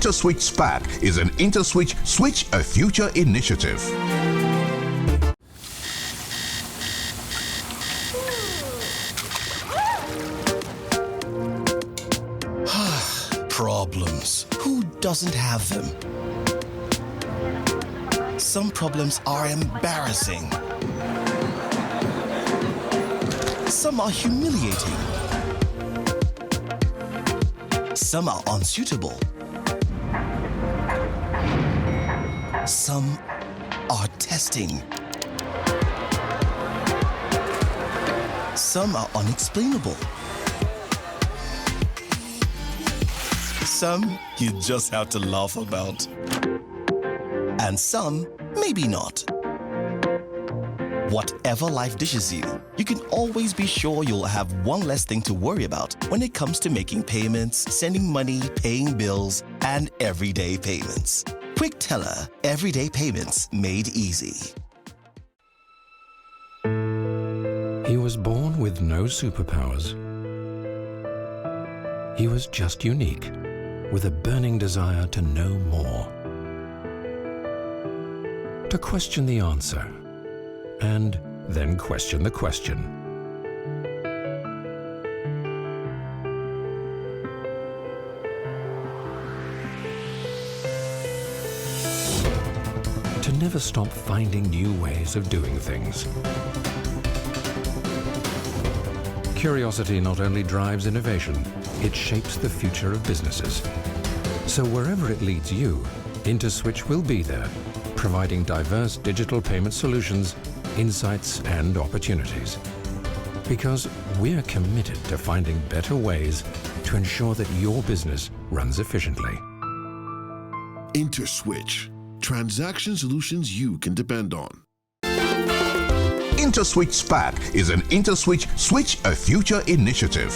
InterswitchSPAK is an IntersWitch Switch a Future initiative. Problems. Who doesn't have them? Some problems are embarrassing. Some are humiliating. Some are unsuitable. Some are testing. Some are unexplainable. Some you just have to laugh about. And some, maybe not. Whatever life dishes you, you can always be sure you'll have one less thing to worry about when it comes to making payments, sending money, paying bills, and everyday payments. Quick Teller, everyday payments made easy. He was born with no superpowers. He was just unique, with a burning desire to know more. To question the answer, and then question the question. To never stop finding new ways of doing things. Curiosity not only drives innovation, it shapes the future of businesses. So wherever it leads you, IntersWitch will be there, providing diverse digital payment solutions, insights and opportunities. Because we're committed to finding better ways to ensure that your business runs efficiently. IntersWitch, transaction solutions you can depend on. InterswitchSPAK is an IntersWitch Switch a Future initiative.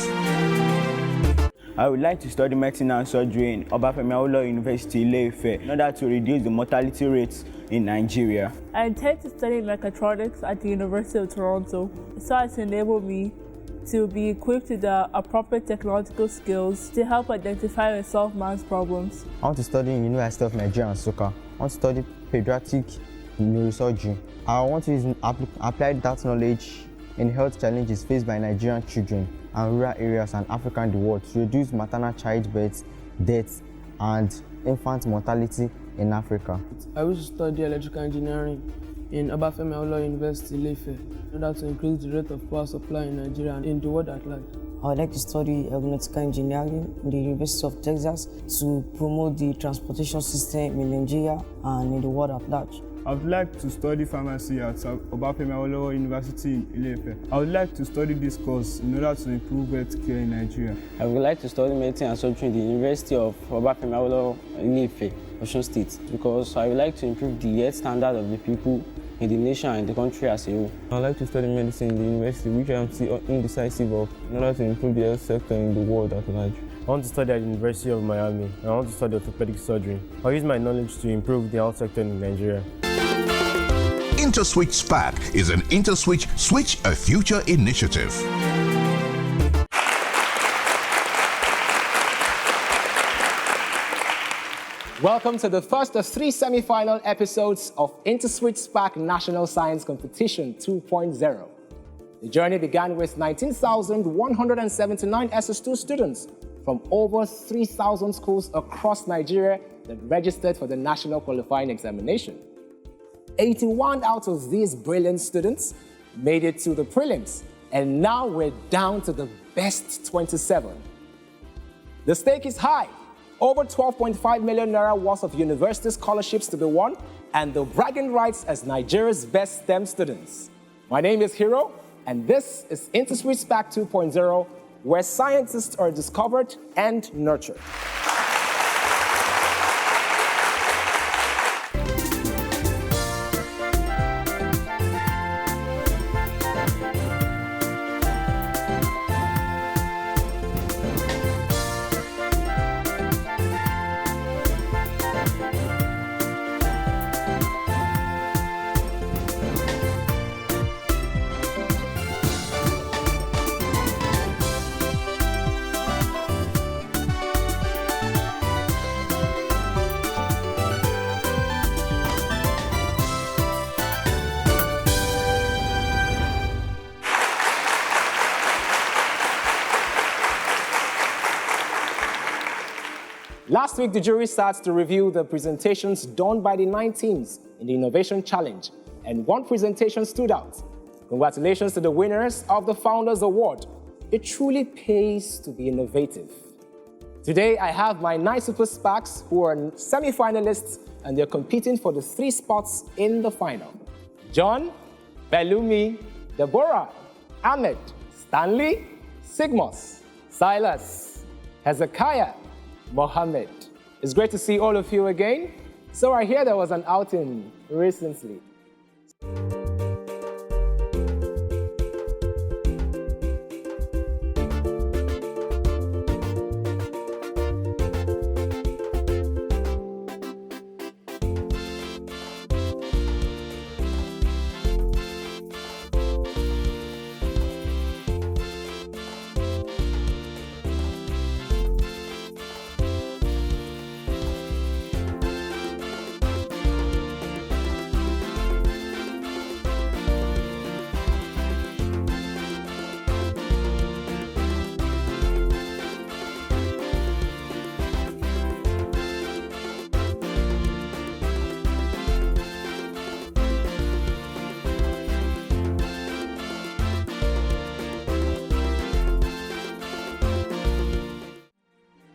I would like to study medicine and surgery in Obafemi Awolowo University, Ile-Ife, in order to reduce the mortality rates in Nigeria. I intend to study mechatronics at the University of Toronto so as to enable me to be equipped with the appropriate technological skills to help identify and solve man's problems. I want to study in University of Nigeria and Nsukka. I want to study pediatric neurosurgery. I want to use apply that knowledge in health challenges faced by Nigerian children and rural areas and Africa and the world to reduce maternal childbirth, deaths, and infant mortality in Africa. I wish to study electrical engineering in Obafemi Awolowo University, Ile-Ife, in order to increase the rate of power supply in Nigeria and in the world at large. I would like to study aeronautical engineering in the University of Texas to promote the transportation system in Nigeria and in the world at large. I would like to study pharmacy at Obafemi Awolowo University in Ile-Ife. I would like to study this course in order to improve healthcare in Nigeria. I would like to study medicine and surgery in the University of Obafemi Awolowo Ile-Ife, Osun State, because I would like to improve the health standard of the people in the nation and the country as a whole. I would like to study medicine in the university, which I am still indecisive of, in order to improve the health sector in the world at large. I want to study at the University of Miami, and I want to study orthopedic surgery. I'll use my knowledge to improve the health sector in Nigeria. InterswitchSPAK is an IntersWitch Switch a Future initiative. Welcome to the first of 3 semi-final episodes of InterswitchSPAK National Science Competition 2.0. The journey began with 19,179 SS2 students from over 3,000 schools across Nigeria that registered for the National Qualifying Examination. 81 out of these brilliant students made it to the prelims, and now we're down to the best 27. The stake is high. Over 12.5 million naira worth of university scholarships to be won, and the bragging rights as Nigeria's best STEM students. My name is Hero, and this is InterswitchSPAK 2.0, where scientists are discovered and nurtured. Last week, the jury sat to review the presentations done by the 9 teams in the Innovation Challenge, and one presentation stood out. Congratulations to the winners of the Founders Award. It truly pays to be innovative. Today, I have my 9 Super SPAKs who are semi-finalists, and they're competing for the 3 spots in the final. John, Belumi, Deborah, Ahmed, Stanley, Sigmos, Silas, Hezekiah, Mohammed. It's great to see all of you again. So I hear there was an outing recently.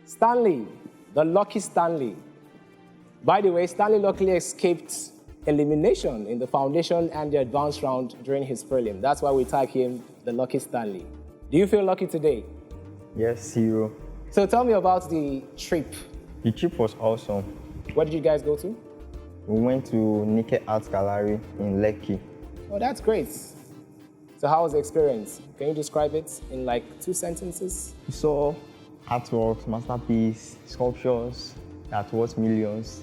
Stanley, the lucky Stanley. By the way, Stanley luckily escaped elimination in the foundation and the advanced round during his prelim. That's why we tag him the lucky Stanley. Do you feel lucky today? Yes, hero. So tell me about the trip. The trip was awesome. Where did you guys go to? We went to Nike Art Gallery in Lekki. Oh, that's great. So how was the experience? Can you describe it in like 2 sentences? We saw artworks, masterpieces, sculptures that worth millions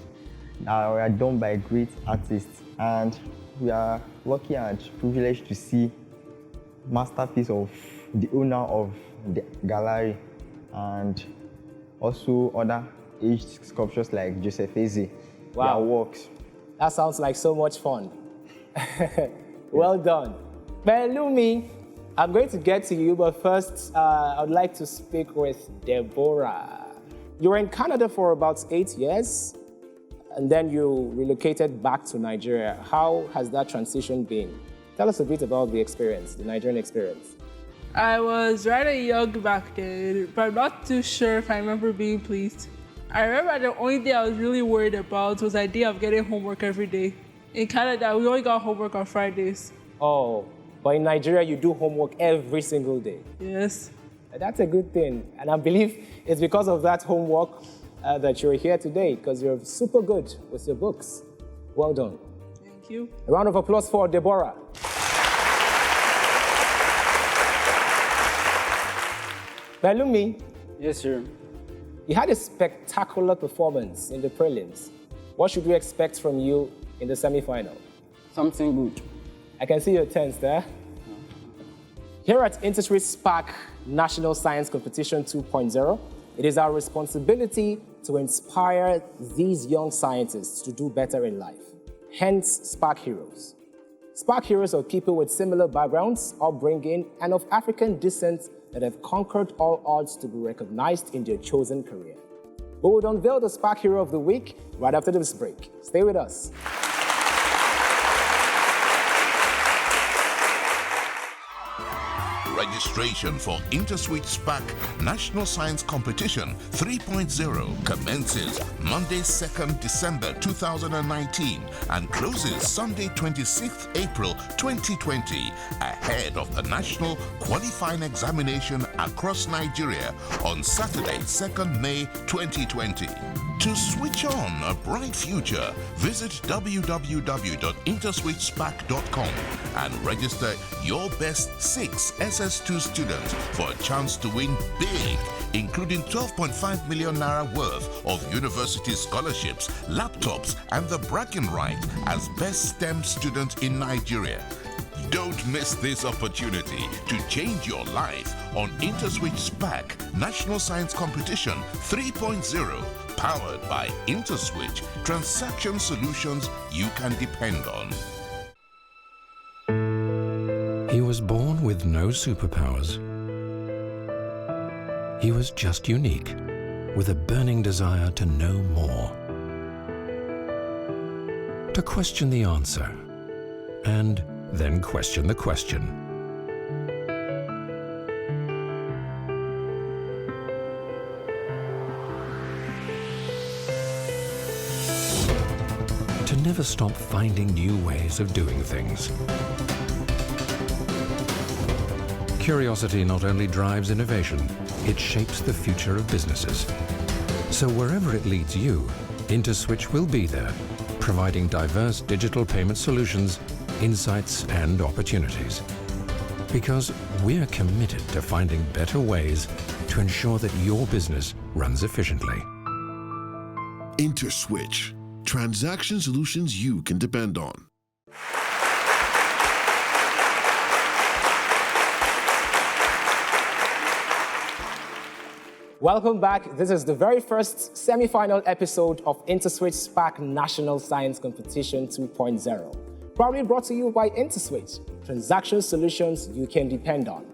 that were done by great artists. And we are lucky and privileged to see masterpiece of the owner of the gallery and also other aged sculptures like Joseph Eze. Wow. Their works. That sounds like so much fun. Well done. Belumi, I'm going to get to you, but first, I would like to speak with Deborah. You were in Canada for about 8 years, and then you relocated back to Nigeria. How has that transition been? Tell us a bit about the experience, the Nigerian experience. I was rather young back then, but I'm not too sure if I remember being pleased. I remember the only thing I was really worried about was the idea of getting homework every day. In Canada, we only got homework on Fridays. Oh, but in Nigeria, you do homework every single day. Yes. That's a good thing. And I believe it's because of that homework that you're here today, because you're super good with your books. Well done. Thank you. A round of applause for Deborah. Belumi. Yes, sir. You had a spectacular performance in the prelims. What should we expect from you in the semi-final? Something good. I can see your tense there. Here at InterswitchSPAK National Science Competition 2.0, it is our responsibility to inspire these young scientists to do better in life. Hence, SPAK Heroes. SPAK Heroes are people with similar backgrounds, upbringing, and of African descent that have conquered all odds to be recognized in their chosen career. We will unveil the SPAK Hero of the Week right after this break. Stay with us. Registration for InterswitchSPAK National Science Competition 3.0 commences Monday 2nd December 2019 and closes Sunday 26th April 2020 ahead of the National Qualifying Examination across Nigeria on Saturday 2nd May 2020. To switch on a bright future, visit www.interswitchspak.com and register your best 6 SS2 students for a chance to win big, including 12.5 million naira worth of university scholarships, laptops, and the bragging right as best STEM student in Nigeria. Don't miss this opportunity to change your life on InterswitchSPAK National Science Competition 3.0, powered by IntersWitch, transaction solutions you can depend on. He was born with no superpowers. He was just unique. with a burning desire to know more, to question the answer, and then question the question. To never stop finding new ways of doing things. Curiosity not only drives innovation, it shapes the future of businesses. So wherever it leads you, IntersWitch will be there, providing diverse digital payment solutions, insights, and opportunities. Because we're committed to finding better ways to ensure that your business runs efficiently. Interswitch. Transaction solutions you can depend on. Welcome back. This is the very first semi-final episode of InterswitchSPAK National Science Competition 2.0. Proudly brought to you by IntersWitch, transaction solutions you can depend on.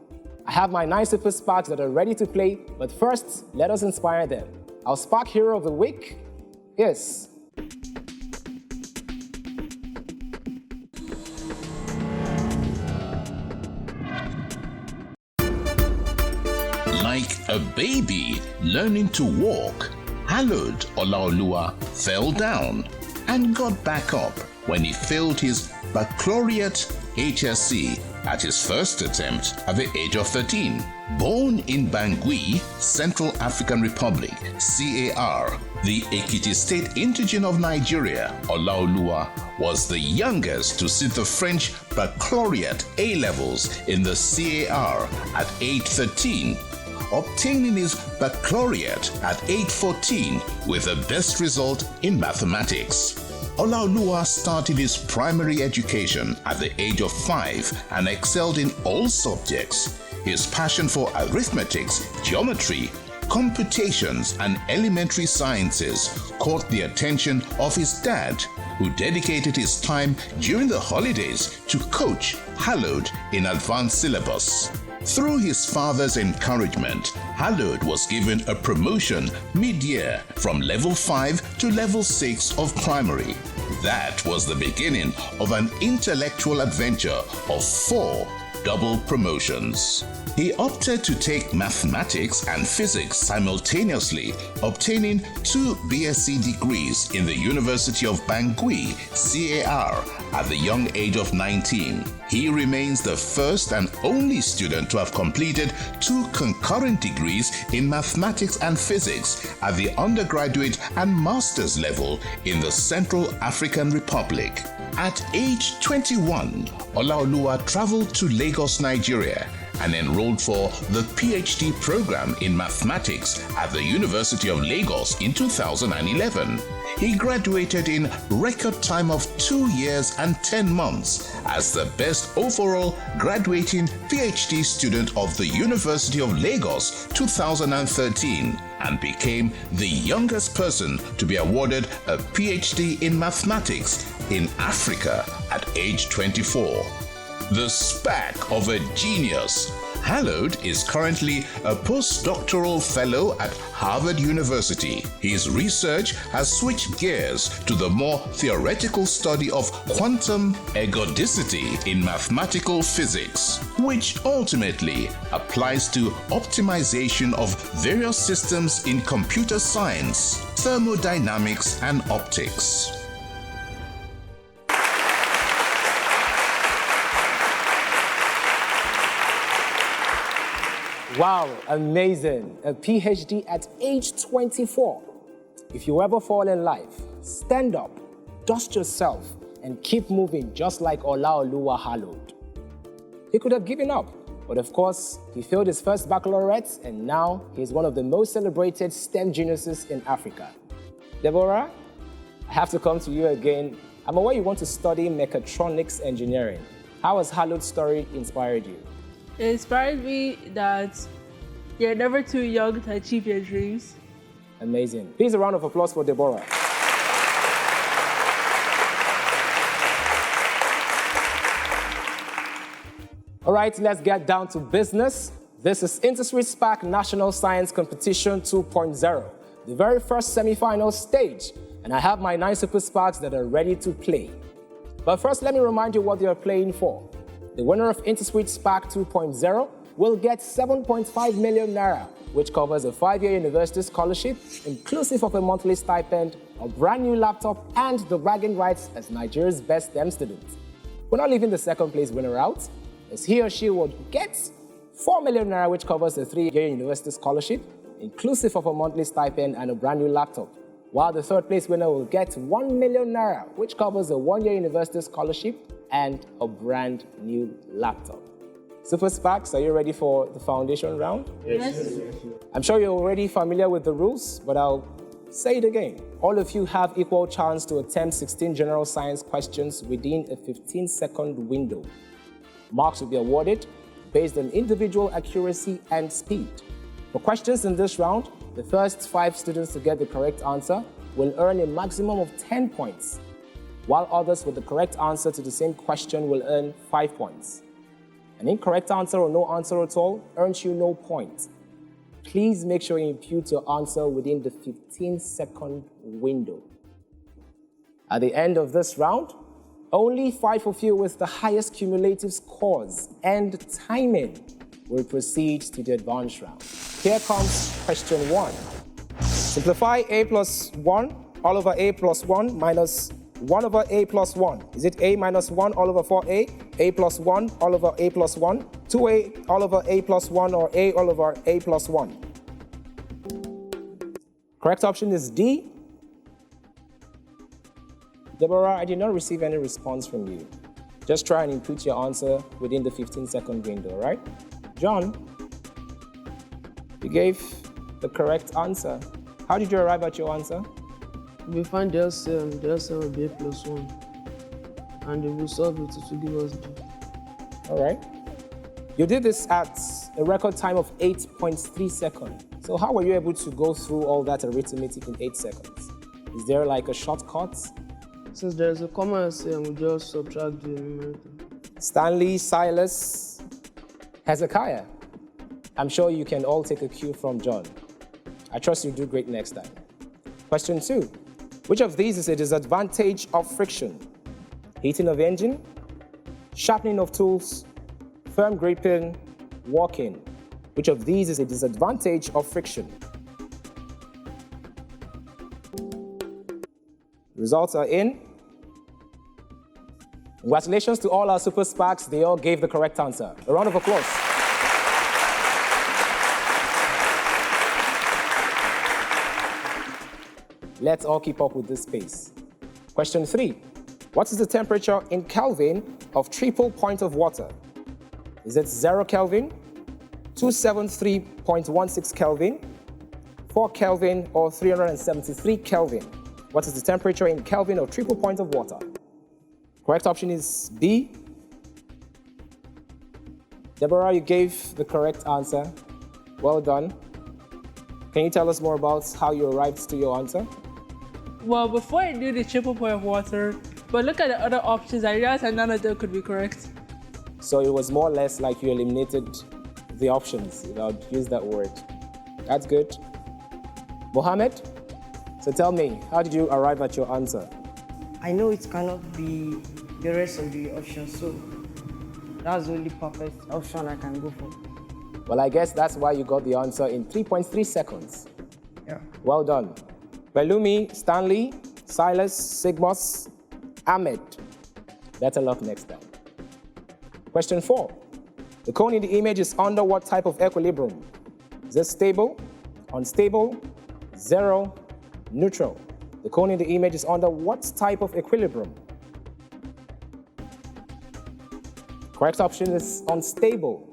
I have my 9 super SPAKs that are ready to play, but first, let us inspire them. Our SPAK hero of the week is... Like a baby learning to walk, Hallowed Olaoluwa fell down and got back up when he failed his baccalaureate HSC at his first attempt at the age of 13. Born in Bangui, Central African Republic, CAR, the Ekiti State Intergen of Nigeria, Olaoluwa was the youngest to sit the French baccalaureate A-levels in the CAR at age 13, obtaining his baccalaureate at age 14 with the best result in mathematics. Olaoluwa started his primary education at the age of 5 and excelled in all subjects. His passion for arithmetics, geometry, computations, and elementary sciences caught the attention of his dad, who dedicated his time during the holidays to coach Hallowed in advanced syllabus. Through his father's encouragement, Hallowed was given a promotion mid-year from level 5 to level 6 of primary. That was the beginning of an intellectual adventure of 4 double promotions. He opted to take mathematics and physics simultaneously, obtaining 2 BSc degrees in the University of Bangui, CAR, at the young age of 19. He remains the first and only student to have completed 2 concurrent degrees in mathematics and physics at the undergraduate and master's level in the Central African Republic. At age 21, Olaoluwa traveled to Lagos, Nigeria, and enrolled for the PhD program in mathematics at the University of Lagos in 2011. He graduated in record time of 2 years and 10 months as the best overall graduating PhD student of the University of Lagos 2013 and became the youngest person to be awarded a PhD in mathematics in Africa at age 24. The SPAK of a genius. Hallowed is currently a postdoctoral fellow at Harvard University. His research has switched gears to the more theoretical study of quantum ergodicity in mathematical physics, which ultimately applies to optimization of various systems in computer science, thermodynamics, and optics. Wow, amazing. A PhD at age 24. If you ever fall in life, stand up, dust yourself, and keep moving just like Olaoluwa Hallowed. He could have given up, but of course, he failed his first baccalaureate, and now he's one of the most celebrated STEM geniuses in Africa. Deborah, I have to come to you again. I'm aware you want to study mechatronics engineering. How has Hallowed's story inspired you? It inspired me that you're never too young to achieve your dreams. Amazing. Please, a round of applause for Deborah. All right, let's get down to business. This is InterswitchSPAK National Science Competition 2.0. the very first semi-final stage, and I have my 9 Super Sparks that are ready to play. But first, let me remind you what they are playing for. The winner of InterswitchSPAK 2.0 will get 7.5 million naira, which covers a 5-year university scholarship, inclusive of a monthly stipend, a brand new laptop, and the bragging rights as Nigeria's best STEM student. We're not leaving the second place winner out, as he or she would get 4 million naira, which covers a 3-year university scholarship, inclusive of a monthly stipend and a brand new laptop, while the third place winner will get 1 million naira, which covers a 1-year university scholarship and a brand new laptop. Super Sparks, are you ready for the foundation round? Yes. I'm sure you're already familiar with the rules, but I'll say it again. All of you have equal chance to attempt 16 general science questions within a 15-second window. Marks will be awarded based on individual accuracy and speed. For questions in this round, the first 5 students to get the correct answer will earn a maximum of 10 points, while others with the correct answer to the same question will earn 5 points. An incorrect answer or no answer at all earns you no point. Please make sure you impute your answer within the 15-second window. At the end of this round, only 5 of you with the highest cumulative scores and timing will proceed to the advanced round. Here comes question 1. Simplify a plus 1 all over a plus 1 minus 1 over a plus 1. Is it a minus 1 all over 4a, a plus 1 all over a plus 1, 2a all over a plus 1, or a all over a plus 1? Correct option is D. Deborah, I did not receive any response from you. Just try and input your answer within the 15-second window, all right? John, you gave the correct answer. How did you arrive at your answer? We find the LCM will be a plus 1, and we will solve it to give us D. All right. You did this at a record time of 8.3 seconds. So how were you able to go through all that arithmetic in 8 seconds? Is there like a shortcut? Since there is a common LCM, we just subtract the numerator. Stanley, Silas, Hezekiah. I'm sure you can all take a cue from John. I trust you do great next time. Question 2. Which of these is a disadvantage of friction? Heating of engine, sharpening of tools, firm gripping, walking. Which of these is a disadvantage of friction? Results are in. Congratulations to all our Super Sparks. They all gave the correct answer. A round of applause. Let's all keep up with this pace. Question 3. What is the temperature in Kelvin of triple point of water? Is it 0 Kelvin, 273.16 Kelvin, 4 Kelvin, or 373 Kelvin? What is the temperature in Kelvin of triple point of water? Correct option is B. Deborah, you gave the correct answer. Well done. Can you tell us more about how you arrived to your answer? Well, before I knew the triple point of water, but look at the other options, I realized that none of them could be correct. So it was more or less like you eliminated the options, if I would use that word. That's good. Mohammed, so tell me, how did you arrive at your answer? I know it cannot be the rest of the options, so that's the only perfect option I can go for. Well, I guess that's why you got the answer in 3.3 seconds. Yeah. Well done. Belumi, Stanley, Silas, Sigmos, Ahmed. Better luck next time. Question 4. The cone in the image is under what type of equilibrium? Is it stable, unstable, zero, neutral? The cone in the image is under what type of equilibrium? Correct option is unstable.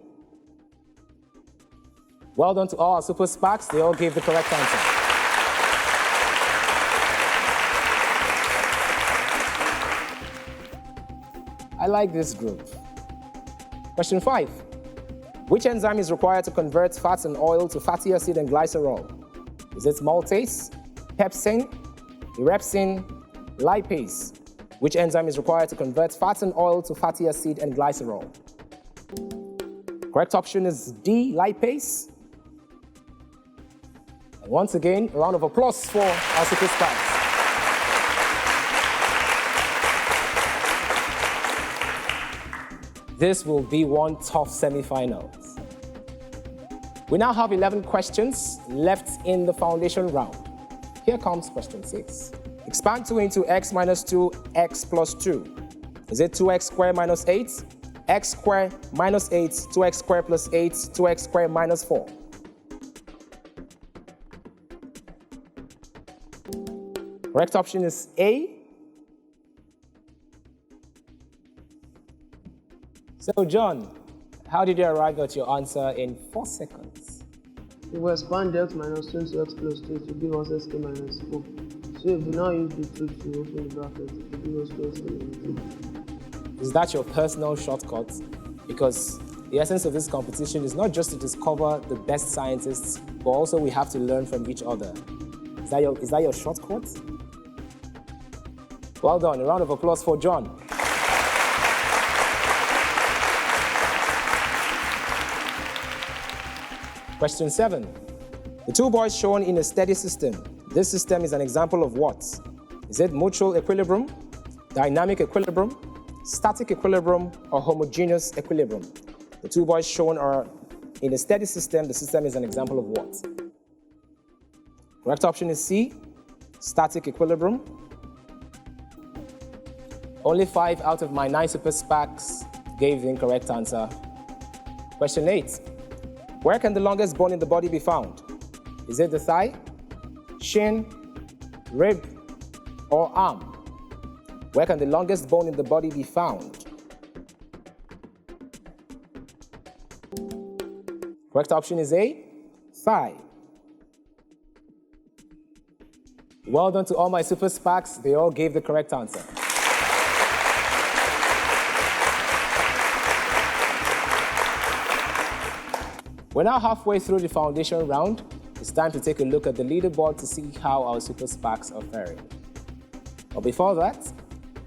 Well done to all our Super Sparks. They all gave the correct answer. I like this group. Question 5. Which enzyme is required to convert fats and oil to fatty acid and glycerol? Is it maltase, pepsin, erepsin, lipase? Which enzyme is required to convert fats and oil to fatty acid and glycerol? Correct option is D, lipase. And once again, a round of applause for our Super SPAKs. This will be one tough semi-finals. We now have 11 questions left in the foundation round. Here comes question 6. Expand 2 into x minus 2, x plus 2. Is it 2x squared minus 8, x squared minus 8, 2x squared plus 8, 2x squared minus 4? Correct option is A. So, John, how did you arrive at your answer in 4 seconds? We will expand x minus 20x plus 2 to give us sk minus 4. So if we now use the 2 to open the bracket, it will give us 2sk minus 2. Is that your personal shortcut? Because the essence of this competition is not just to discover the best scientists, but also we have to learn from each other. Is that your shortcut? Well done. A round of applause for John. Question 7. The 2 boys shown in a steady system. This system is an example of what? Is it mutual equilibrium, dynamic equilibrium, static equilibrium, or homogeneous equilibrium? The 2 boys shown are in a steady system. The system is an example of what? Correct option is C, static equilibrium. Only 5 out of my 9 Super SPAKs gave the incorrect answer. Question 8. Where can the longest bone in the body be found? Is it the thigh, shin, rib, or arm? Where can the longest bone in the body be found? Correct option is A, thigh. Well done to all my Super SPAKs. They all gave the correct answer. We're now halfway through the foundation round. It's time to take a look at the leaderboard to see how our Super SPAKs are faring. But before that,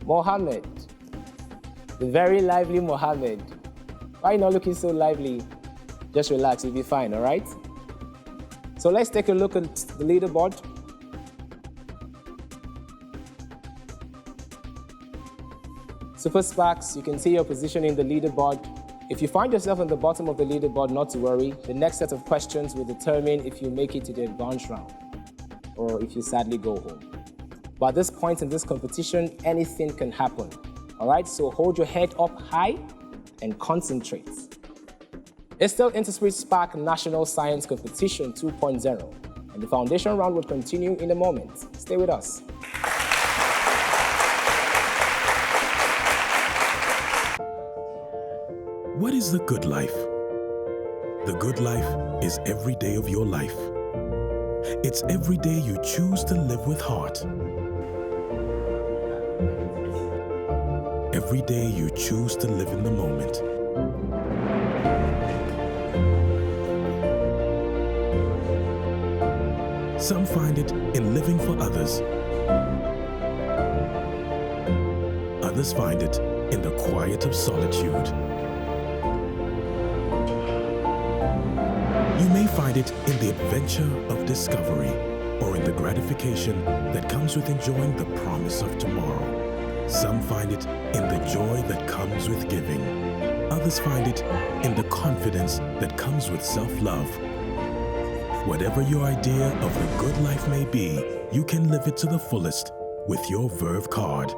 Mohammed, the very lively Mohammed. Why are you not looking so lively? Just relax, you'll be fine, all right? So let's take a look at the leaderboard. Super SPAKs, you can see your position in the leaderboard. If you find yourself on the bottom of the leaderboard, not to worry. The next set of questions will determine if you make it to the advanced round or if you sadly go home. But at this point in this competition, anything can happen. All right, so hold your head up high and concentrate. It's still InterswitchSPAK National Science Competition 2.0, and the foundation round will continue in a moment. Stay with us. What is the good life? The good life is every day of your life. It's every day you choose to live with heart. Every day you choose to live in the moment. Some find it in living for others. Others find it in the quiet of solitude. You may find it in the adventure of discovery or in the gratification that comes with enjoying the promise of tomorrow. Some find it in the joy that comes with giving. Others find it in the confidence that comes with self-love. Whatever your idea of the good life may be, you can live it to the fullest with your Verve card.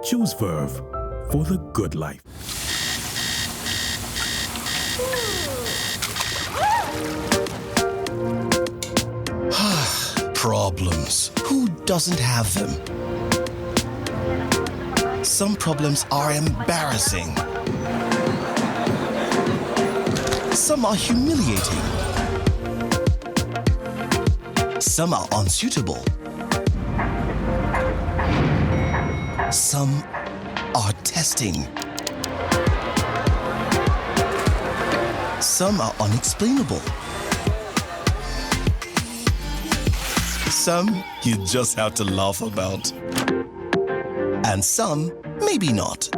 Choose Verve for the good life. Problems. Who doesn't have them? Some problems are embarrassing. Some are humiliating. Some are unsuitable. Some are testing. Some are unexplainable. Some you just have to laugh about. And some maybe not.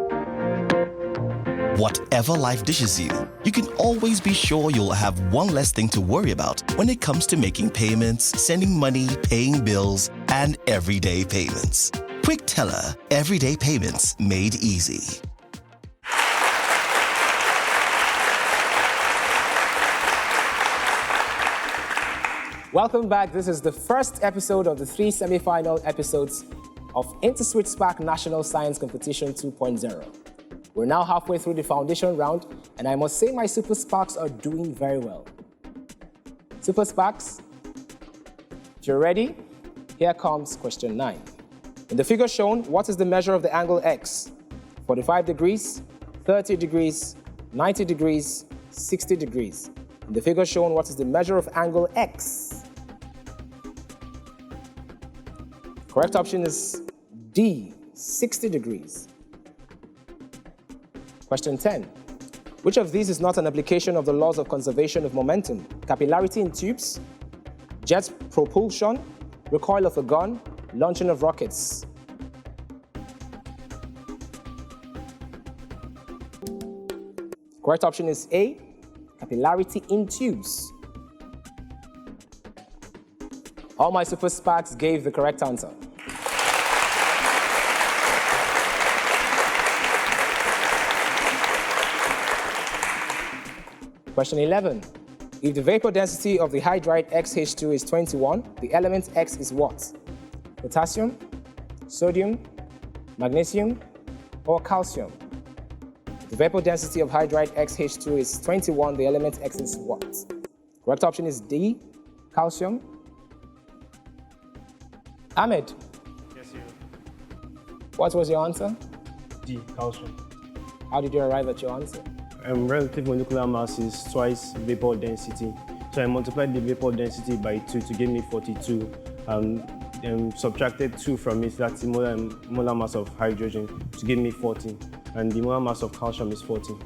Whatever life dishes you, you can always be sure you'll have one less thing to worry about when it comes to making payments, sending money, paying bills, and everyday payments. Quick Teller, everyday payments made easy. Welcome back. This is the first episode of the 3 semi-final episodes of InterswitchSPAK National Science Competition 2.0. We're now halfway through the foundation round, and I must say my Super SPAKs are doing very well. Super SPAKs, if you're ready, here comes question 9. In the figure shown, what is the measure of the angle x? 45 degrees, 30 degrees, 90 degrees, 60 degrees. In the figure shown, what is the measure of angle x? Correct option is D, 60 degrees. Question 10. Which of these is not an application of the laws of conservation of momentum? Capillarity in tubes, jet propulsion, recoil of a gun, launching of rockets. Correct option is A, capillarity in tubes. All my Super SPAKs gave the correct answer. Question 11. If the vapor density of the hydride XH2 is 21, the element X is what? Potassium, sodium, magnesium, or calcium? If the vapor density of hydride XH2 is 21, the element X is what? Correct option is D, calcium. Ahmed. Yes, sir. What was your answer? D, calcium. How did you arrive at your answer? Relative molecular mass is twice vapor density. So I multiplied the vapor density by 2 to give me 42. Then subtracted 2 from it, that's the molar mass of hydrogen, to give me 14. And the molar mass of calcium is 14.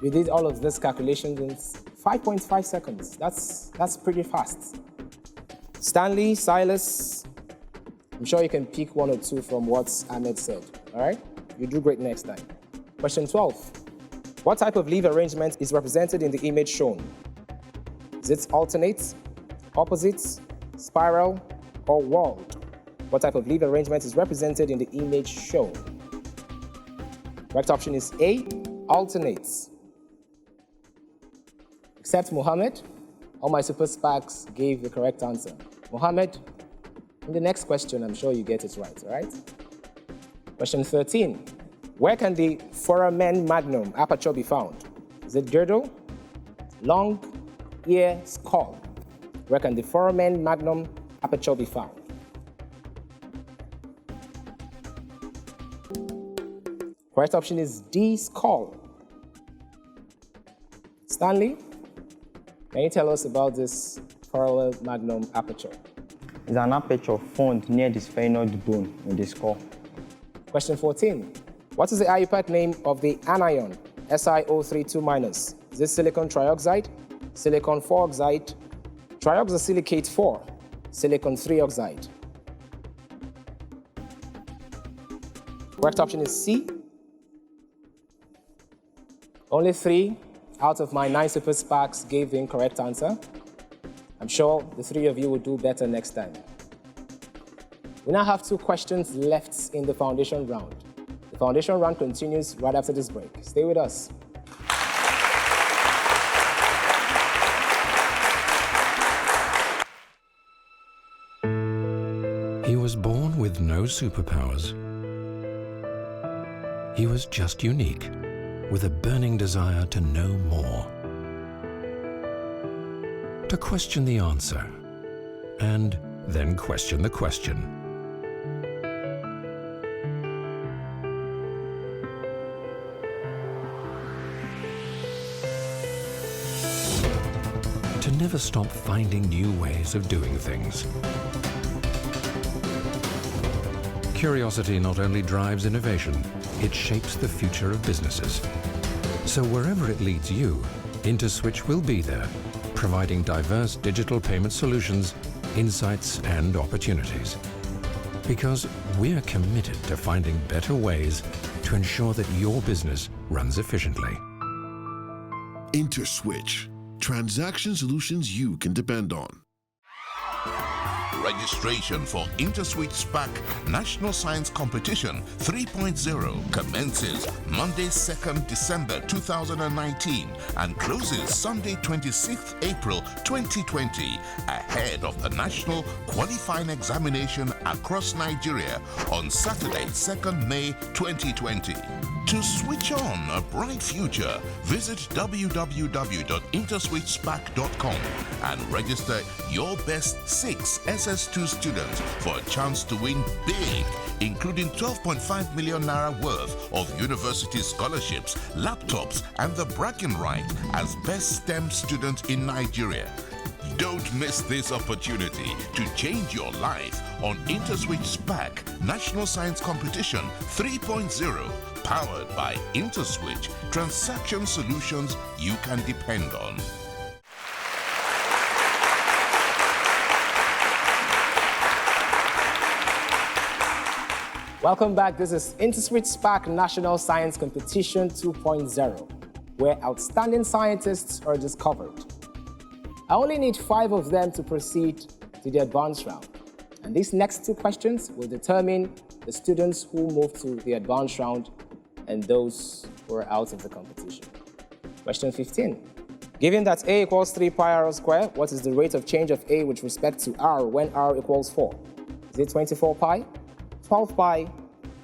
You did all of this calculations in 5.5 seconds. That's pretty fast. Stanley, Silas, I'm sure you can pick 1 or 2 from what Ahmed said, all right? You do great next time. Question 12. What type of leaf arrangement is represented in the image shown? Is it alternate, opposite, spiral, or walled? What type of leaf arrangement is represented in the image shown? Correct option is A, alternates. Except Mohammed, all my Super SPAKs gave the correct answer. Mohammed, in the next question, I'm sure you get it right, all right? Question 13. Where can the foramen magnum aperture be found? Is it girdle, lung, ear, skull? Where can the foramen magnum aperture be found? Correct option is D, skull. Stanley, can you tell us about this foramen magnum aperture? It's an aperture found near the sphenoid bone in the skull. Question 14. What is the IUPAC name of the anion SiO32-? Is this silicon trioxide, silicon 4 oxide, trioxosilicate 4, silicon 3 oxide? Correct option is C. Only 3 out of my 9 Super SPAKs gave the incorrect answer. I'm sure the 3 of you will do better next time. We now have 2 questions left in the foundation round. The foundation round continues right after this break. Stay with us. He was born with no superpowers. He was just unique, with a burning desire to know more, to question the answer, and then question the question. To never stop finding new ways of doing things. Curiosity not only drives innovation, it shapes the future of businesses. So wherever it leads you, IntersWitch will be there, providing diverse digital payment solutions, insights, and opportunities. Because we're committed to finding better ways to ensure that your business runs efficiently. IntersWitch. Transaction solutions you can depend on. Registration for InterswitchSPAK National Science Competition 3.0 commences Monday 2nd December 2019 and closes Sunday 26th April 2020 ahead of the National Qualifying Examination across Nigeria on Saturday 2nd May 2020. To switch on a bright future, visit www.interswitchspak.com and register your best 6 SS2 students for a chance to win big, including 12.5 million naira worth of university scholarships, laptops, and the bragging right as best STEM student in Nigeria. Don't miss this opportunity to change your life on InterswitchSPAK National Science Competition 3.0, powered by IntersWitch, transaction solutions you can depend on. Welcome back. This is InterswitchSPAK National Science Competition 2.0, where outstanding scientists are discovered. I only need 5 of them to proceed to the advanced round. And these next 2 questions will determine the students who move to the advanced round and those who are out of the competition. Question 15. Given that A equals 3 pi r squared, what is the rate of change of A with respect to r when r equals 4? Is it 24 pi, 12 pi,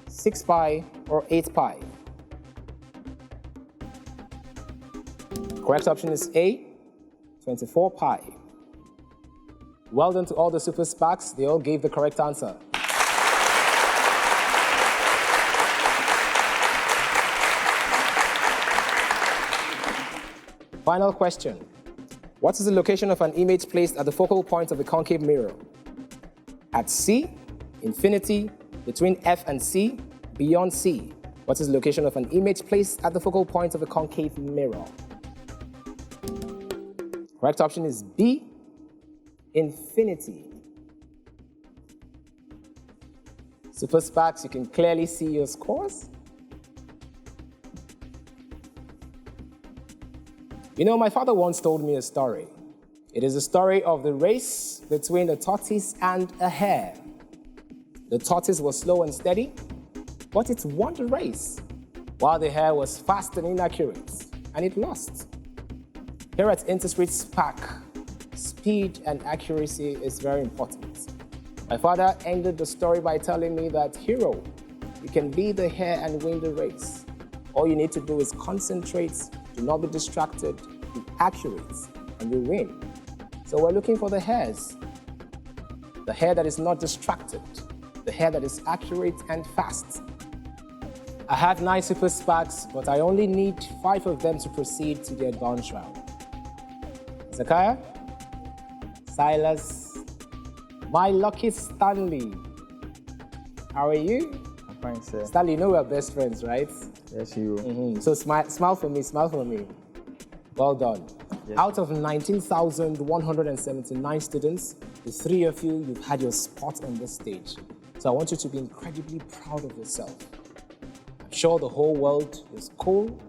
6 pi, or 8 pi? Correct option is A, 24 pi. Well done to all the Super SPAKs. They all gave the correct answer. Final question. What is the location of an image placed at the focal point of the concave mirror? At C, infinity, between F and C, beyond C. What is the location of an image placed at the focal point of a concave mirror? Correct option is B, infinity. Super SPAKs, you can clearly see your scores. You know, my father once told me a story. It is a story of the race between a tortoise and a hare. The tortoise was slow and steady, but it won the race, while the hare was fast and inaccurate, and it lost. Here at InterswitchSPAK, speed and accuracy is very important. My father ended the story by telling me that, hero, you can be the hare and win the race. All you need to do is concentrate, do not be distracted, be accurate, and you win. So we're looking for the hares. The hare that is not distracted, the hare that is accurate and fast. I have 9 Super SPAKs, but I only need 5 of them to proceed to the advanced round. Zakaya, Silas, my lucky Stanley. How are you? I'm fine, sir. Stanley, you know we're best friends, right? Yes, you. So smile for me, smile for me. Well done. Yes. Out of 19,179 students, the 3 of you, you've had your spot on this stage. So I want you to be incredibly proud of yourself. I'm sure the whole world, your school,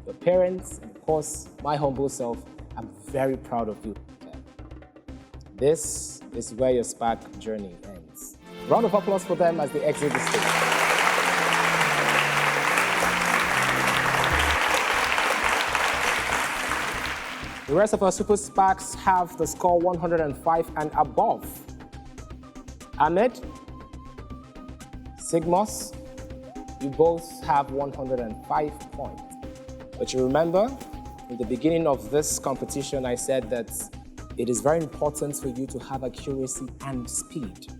your parents, and of course, my humble self, I'm very proud of you. This is where your SPAK journey ends. Round of applause for them as they exit the stage. The rest of our Super SPAKs have the score 105 and above. Ahmed, Sigmos, you both have 105 points. But you remember, in the beginning of this competition, I said that it is very important for you to have accuracy and speed.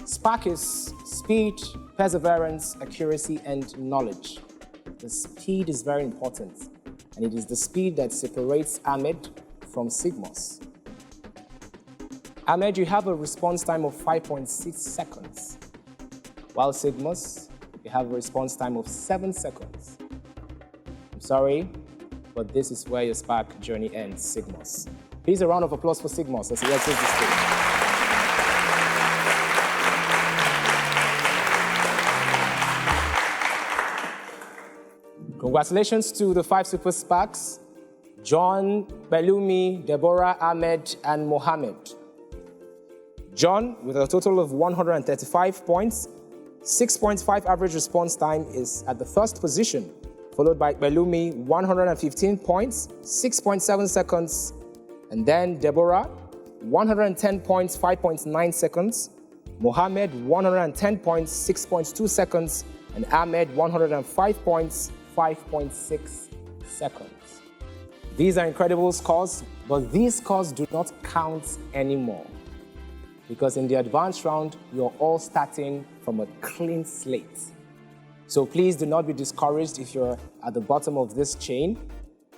SPAK is speed, perseverance, accuracy, and knowledge. The speed is very important, and it is the speed that separates Ahmed from Sigmos. Ahmed, you have a response time of 5.6 seconds, while Sigmos, you have a response time of 7 seconds. I'm sorry, but this is where your SPAK journey ends, Sigmos. Please, a round of applause for Sigmos as he exits the stage. Congratulations to the 5 Super SPAKs, John, Belumi, Deborah, Ahmed, and Mohammed. John, with a total of 135 points, 6.5 average response time, is at the first position, followed by Belumi, 115 points, 6.7 seconds, and then Deborah, 110 points, 5.9 seconds, Mohammed, 110 points, 6.2 seconds, and Ahmed, 105 points, 5.6 seconds. These are incredible scores, but these scores do not count anymore, because in the advanced round, you're all starting from a clean slate. So please do not be discouraged if you're at the bottom of this chain,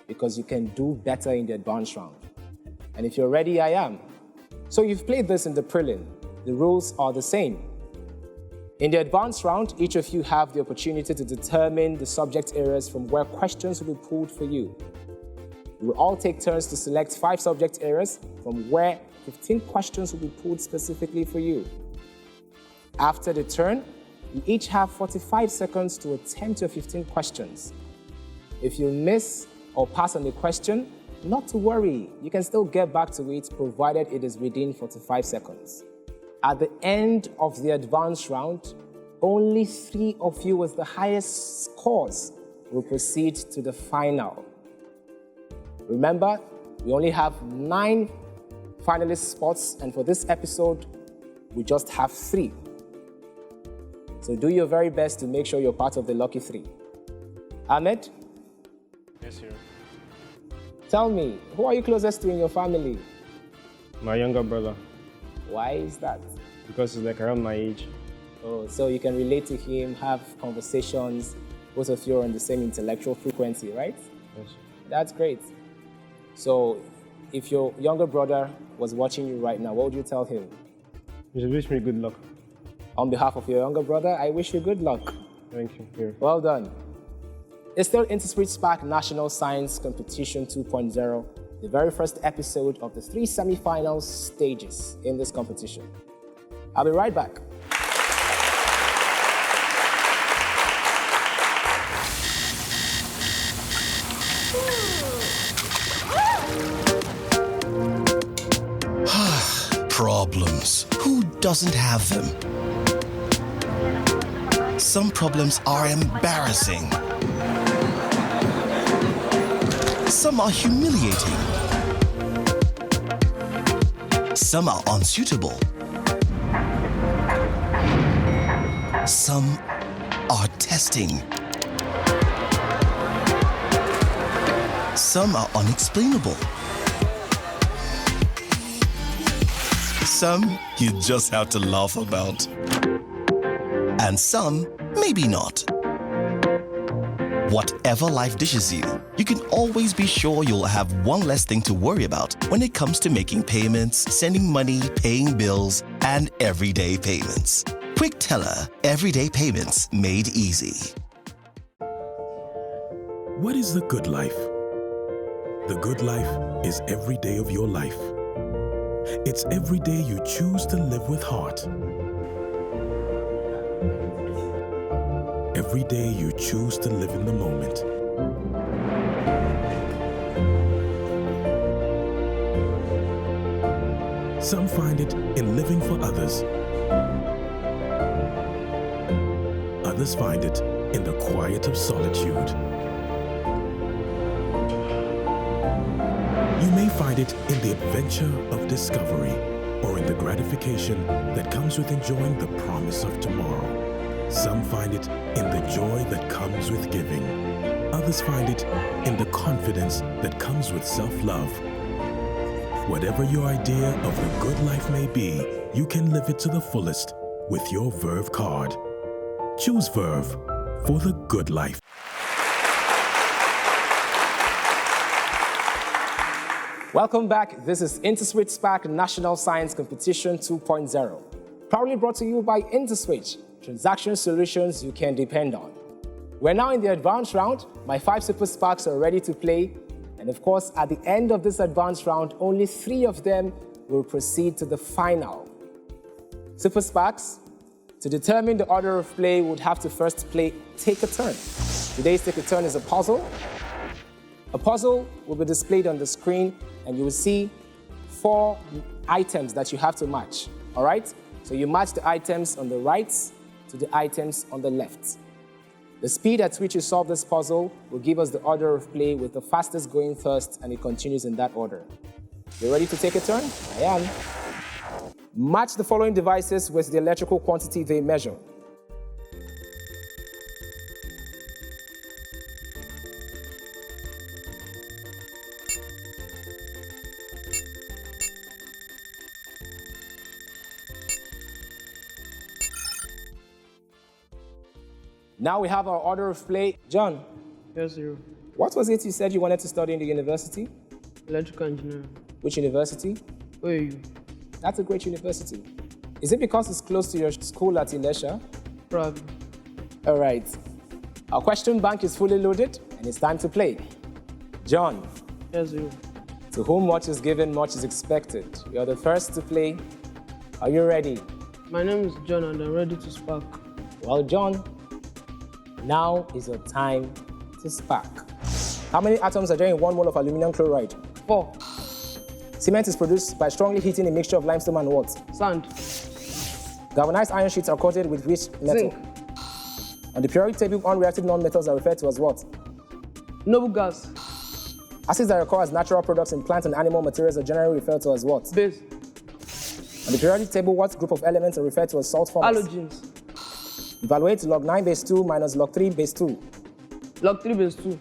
because you can do better in the advanced round. And if you're ready, I am. So you've played this in the prelim. The rules are the same. In the advanced round, each of you have the opportunity to determine the subject areas from where questions will be pulled for you. We will all take turns to select 5 subject areas from where 15 questions will be pulled specifically for you. After the turn, you each have 45 seconds to attempt your 15 questions. If you miss or pass on the question, not to worry, you can still get back to it provided it is within 45 seconds. At the end of the advanced round, only 3 of you with the highest scores will proceed to the final. Remember, we only have 9 finalist spots, and for this episode, we just have 3. So do your very best to make sure you're part of the lucky 3. Ahmed? Yes, sir. Tell me, who are you closest to in your family? My younger brother. Why is that? Because he's like around my age. Oh, so you can relate to him, have conversations, both of you are on the same intellectual frequency, right? Yes. That's great. So if your younger brother was watching you right now, what would you tell him? You should wish me good luck. On behalf of your younger brother, I wish you good luck. Thank you. Here. Well done. It's still InterswitchSPAK National Science Competition 2.0, the very first episode of the 3 semi-final stages in this competition. I'll be right back. Problems. Who doesn't have them? Some problems are embarrassing. Some are humiliating. Some are unsuitable. Some are testing. Some are unexplainable. Some you just have to laugh about. And some, maybe not. Whatever life dishes you, you can always be sure you'll have one less thing to worry about when it comes to making payments, sending money, paying bills, and everyday payments. Quick Teller, everyday payments made easy. What is the good life? The good life is every day of your life. It's every day you choose to live with heart. Every day you choose to live in the moment. Some find it in living for others. Others find it in the quiet of solitude. You may find it in the adventure of discovery or in the gratification that comes with enjoying the promise of tomorrow. Some find it in the joy that comes with giving. Others find it in the confidence that comes with self-love. Whatever your idea of the good life may be, you can live it to the fullest with your Verve card. Choose Verve for the good life. Welcome back. This is InterswitchSPAK National Science Competition 2.0. Proudly brought to you by IntersWitch, transaction solutions you can depend on. We're now in the advanced round. My 5 Super SPAKs are ready to play. And of course, at the end of this advanced round, only 3 of them will proceed to the final. Super SPAKs, to determine the order of play, would have to first play Take a Turn. Today's Take a Turn is a puzzle. A puzzle will be displayed on the screen, and you will see 4 items that you have to match, all right? So you match the items on the right to the items on the left. The speed at which you solve this puzzle will give us the order of play with the fastest going first, and it continues in that order. You ready to take a turn? I am. Match the following devices with the electrical quantity they measure. Now we have our order of play. John. Yes, sir. What was it you said you wanted to study in the university? Electrical engineering. Which university? OAU. That's a great university. Is it because it's close to your school at Ilesha? Probably. All right. Our question bank is fully loaded, and it's time to play. John. Yes, sir. To whom much is given, much is expected. You're the first to play. Are you ready? My name is John, and I'm ready to spark. Well, John, now is your time to spark. How many atoms are there in 1 mole of aluminum chloride? 4. Cement is produced by strongly heating a mixture of limestone and what? Sand. Galvanized iron sheets are coated with which metal? Zinc. On the periodic table, unreactive non-metals are referred to as what? Noble gas. Acids that occur as natural products in plant and animal materials are generally referred to as what? Base. On the periodic table, what group of elements are referred to as salt forms? Halogens. Evaluate log 9 base 2 minus log 3 base 2. Log 3 base 2.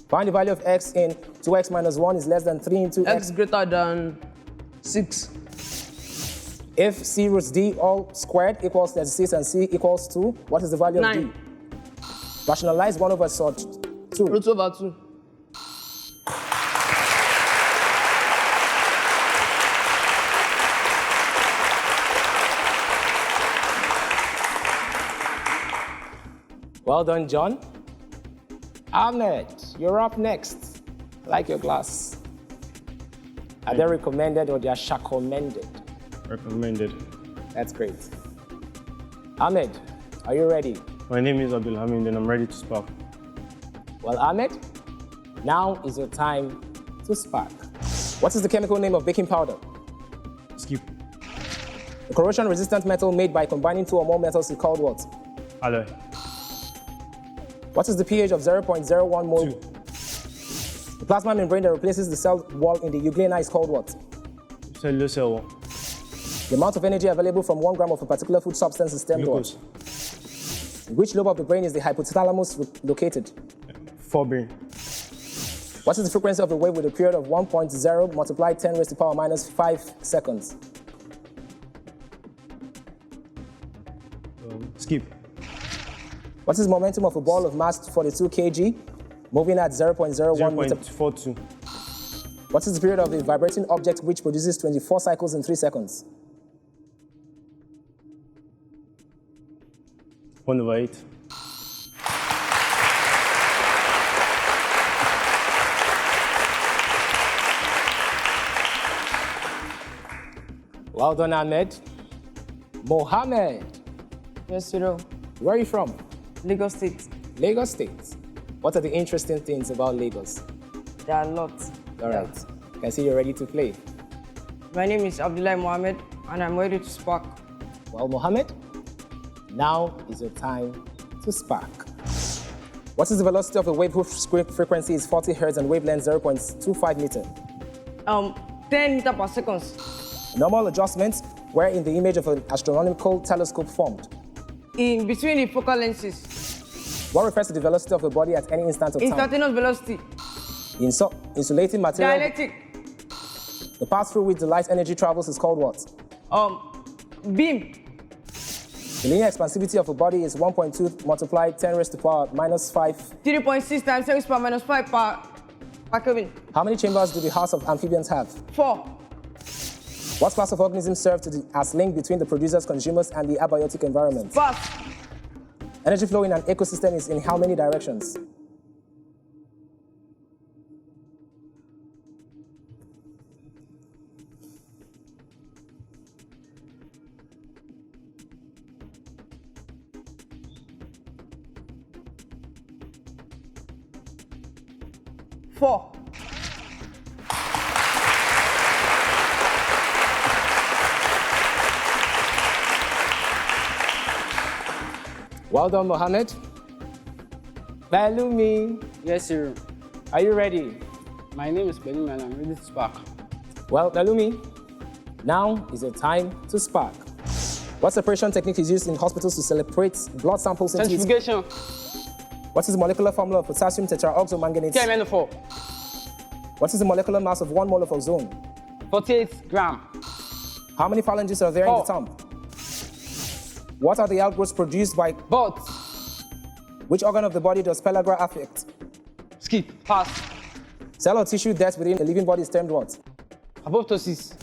Find the value of x in 2x minus 1 is less than 3 into X is greater than 6. If c roots d all squared equals 36 and c equals 2, what is the value 9. of d? Rationalize 1 over sort 2. Root over 2. Well done, John. Ahmed, you're up next. I like your glass. Are they recommended or they are shacommended? Recommended. That's great. Ahmed, are you ready? My name is Abdul Hamid and I'm ready to spark. Well, Ahmed, now is your time to spark. What is the chemical name of baking powder? Skip. The corrosion-resistant metal made by combining 2 or more metals is called what? Alloy. What is the pH of 0.01 mole? 2. The plasma membrane that replaces the cell wall in the euglena is called what? Cellular cell wall. The amount of energy available from 1 gram of a particular food substance is termed what? In which lobe of the brain is the hypothalamus located? Forebrain. What is the frequency of a wave with a period of 1.0 multiplied 10 raised to the power minus 5 seconds? Skip. What is the momentum of a ball of mass 42 kg moving at 0.01 meter? 0.42. What is the period of a vibrating object which produces 24 cycles in 3 seconds? 1/8. Well done, Ahmed. Mohammed. Yes, sir. Where are you from? Lagos State. Lagos State. What are the interesting things about Lagos? There are lots. All right. I can see you're ready to play. My name is Abdullah Mohammed, and I'm ready to spark. Well, Mohammed, now is your time to spark. What is the velocity of a wave whose frequency is 40 hertz and wavelength 0.25 meter? 10 meter per second. Normal adjustments were in the image of an astronomical telescope formed. In between the focal lenses. What refers to the velocity of a body at any instant of time? Instantaneous velocity. Insulating material. Dielectric. The path through which the light energy travels is called what? Beam. The linear expansivity of a body is 1.2 multiplied 10 raised to the power minus 5. 3.6 times 10 raised to the power minus 5 per Kelvin. How many chambers do the house of amphibians have? 4. What class of organisms serve as link between the producers, consumers, and the abiotic environment? Fast. Energy flow in an ecosystem is in how many directions? 4. Well done, Mohammed. Balumi. Yes, sir. Are you ready? My name is Balumi and I'm ready to spark. Well, Balumi, now is your time to spark. What separation technique is used in hospitals to separate blood samples into Centrifugation. What is the molecular formula of potassium tetraoxomanganate? TMNO4. What is the molecular mass of 1 mole of ozone? 48 gram. How many phalanges are there in the thumb? What are the outgrowths produced by both? Which organ of the body does pellagra affect? Skip. Pass. Cell or tissue death within a living body is termed what? Apoptosis.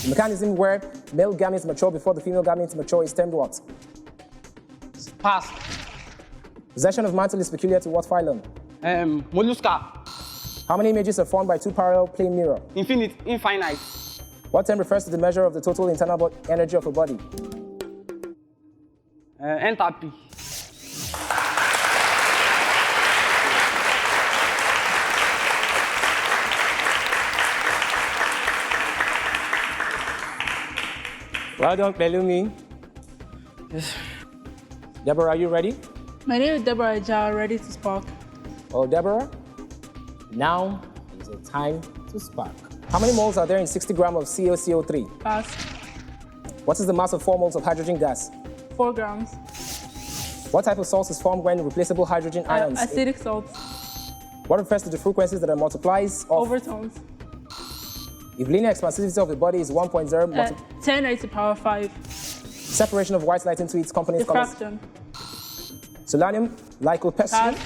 The mechanism where male gametes mature before the female gametes mature is termed what? Pass. Possession of mantle is peculiar to what phylum? Mollusca. How many images are formed by 2 parallel plane mirror? Infinite. What term refers to the measure of the total internal energy of a body? Enthalpy. Well done, Pelumi. Yes. Deborah, are you ready? My name is Deborah Ajah, ready to spark. Oh, Deborah, now is the time to spark. How many moles are there in 60 grams of CaCO3? Pass. What is the mass of 4 moles of hydrogen gas? 4 grams. What type of salt is formed when replaceable hydrogen ions? Acidic salts. What refers to the frequencies that are multiplies of? Overtones. If linear expansivity of a body is 1.0 10 raised to the power 5. Separation of white light into its component colors. Diffraction. Solanium lycopene.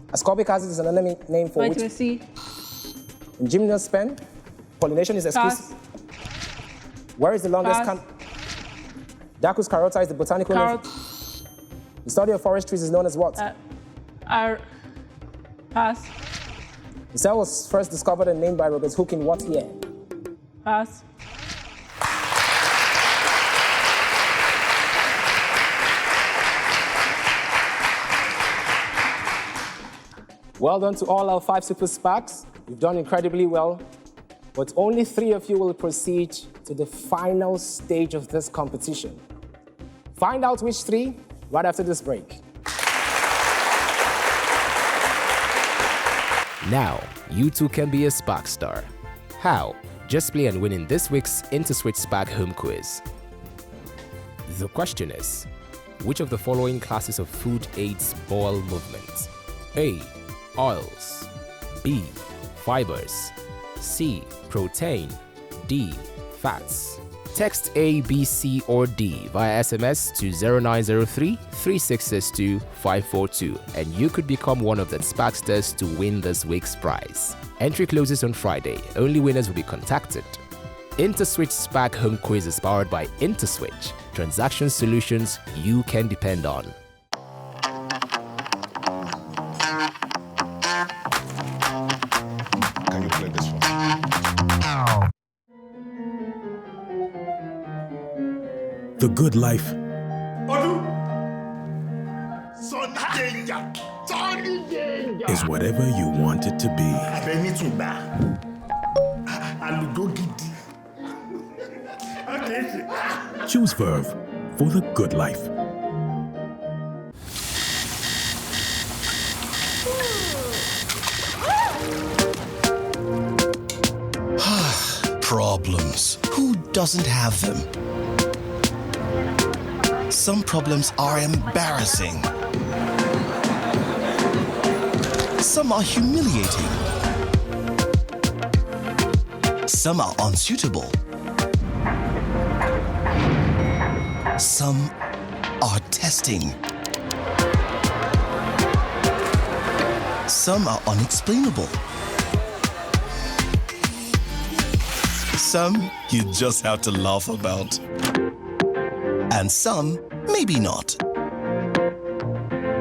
Ascorbic acid is another name for Vitamin C. In gymnosperm, pollination is exclusive. Where is the longest Dacus carota is the botanical name. The study of forest trees is known as what? Pass. The cell was first discovered and named by Robert Hooke in what year? Pass. Well done to all our 5 super SPAKs. You've done incredibly well, but only 3 of you will proceed to the final stage of this competition. Find out which 3 right after this break. Now, you too can be a SPAK star. How? Just play and win in this week's InterswitchSPAK home quiz. The question is, which of the following classes of food aids bowel movement? A. Oils. B. Fibers. C. Protein. D. Fats. Text A, B, C, or D via SMS to 0903 3662 542 and you could become one of the SPAKsters to win this week's prize. Entry closes on Friday. Only winners will be contacted. InterswitchSPAK home quiz is powered by IntersWitch. Transaction solutions you can depend on. Can you play this one? The Good Life is whatever you want it to be. Choose Verve for the good life. Problems. Who doesn't have them? Some problems are embarrassing. Some are humiliating. Some are unsuitable. Some are testing. Some are unexplainable. Some you just have to laugh about. And some, maybe not.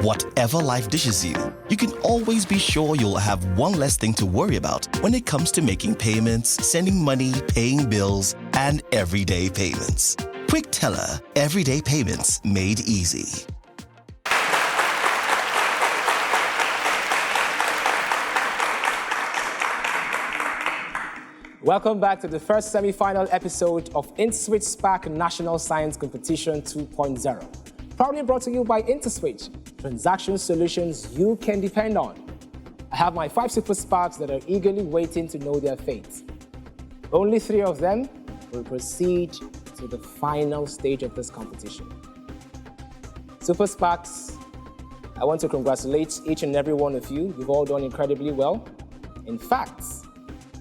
Whatever life dishes you, you can always be sure you'll have one less thing to worry about when it comes to making payments, sending money, paying bills, and everyday payments. Quick Teller, everyday payments made easy. Welcome back to the first semi-final episode of InterswitchSPAK National Science Competition 2.0. Proudly brought to you by IntersWitch, transaction solutions you can depend on. I have my 5 super SPAKs that are eagerly waiting to know their fate. Only 3 of them will proceed to the final stage of this competition. Super SPAKs, I want to congratulate each and every one of you. You've all done incredibly well. In fact,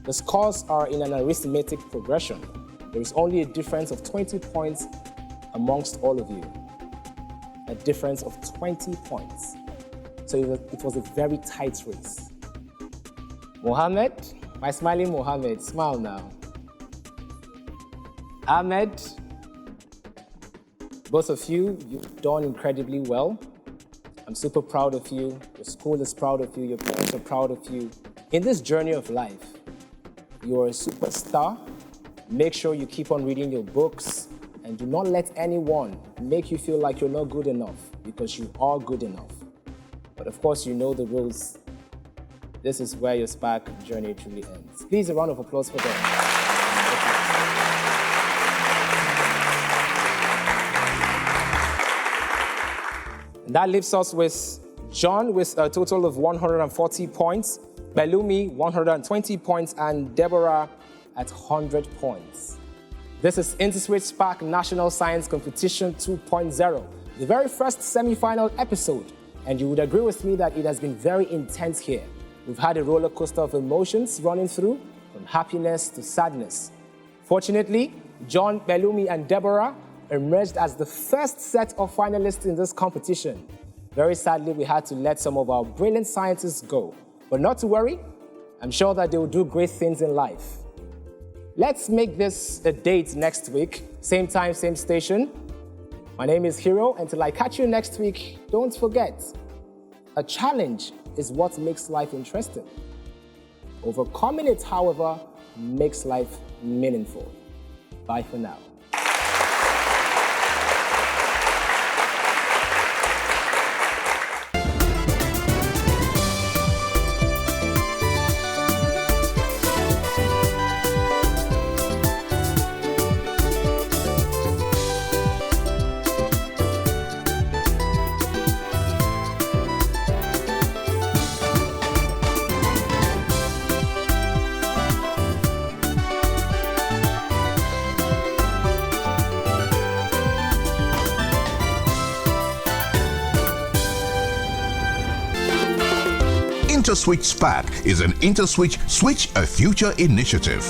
the scores are in an arithmetic progression. There is only a difference of 20 points amongst all of you. A difference of 20 points. So it was a very tight race. Mohammed, my smiling Mohammed, smile now. Ahmed, both of you, you've done incredibly well. I'm super proud of you. Your school is proud of you. Your parents are proud of you. In this journey of life, you're a superstar. Make sure you keep on reading your books and do not let anyone make you feel like you're not good enough, because you are good enough. But of course, you know the rules. This is where your SPAK journey truly ends. Please, a round of applause for them. And that leaves us with John with a total of 140 points, Belumi 120 points, and Deborah at 100 points. This is InterswitchSPAK National Science Competition 2.0, the very first semi-final episode, and you would agree with me that it has been very intense here. We've had a roller coaster of emotions running through, from happiness to sadness. Fortunately, John, Belumi, and Deborah emerged as the first set of finalists in this competition. Very sadly, we had to let some of our brilliant scientists go. But not to worry, I'm sure that they will do great things in life. Let's make this a date next week, same time, same station. My name is Hero. Until I catch you next week, don't forget, a challenge is what makes life interesting. Overcoming it, however, makes life meaningful. Bye for now. InterswitchSPAK is an InterSwitch Switch a Future initiative.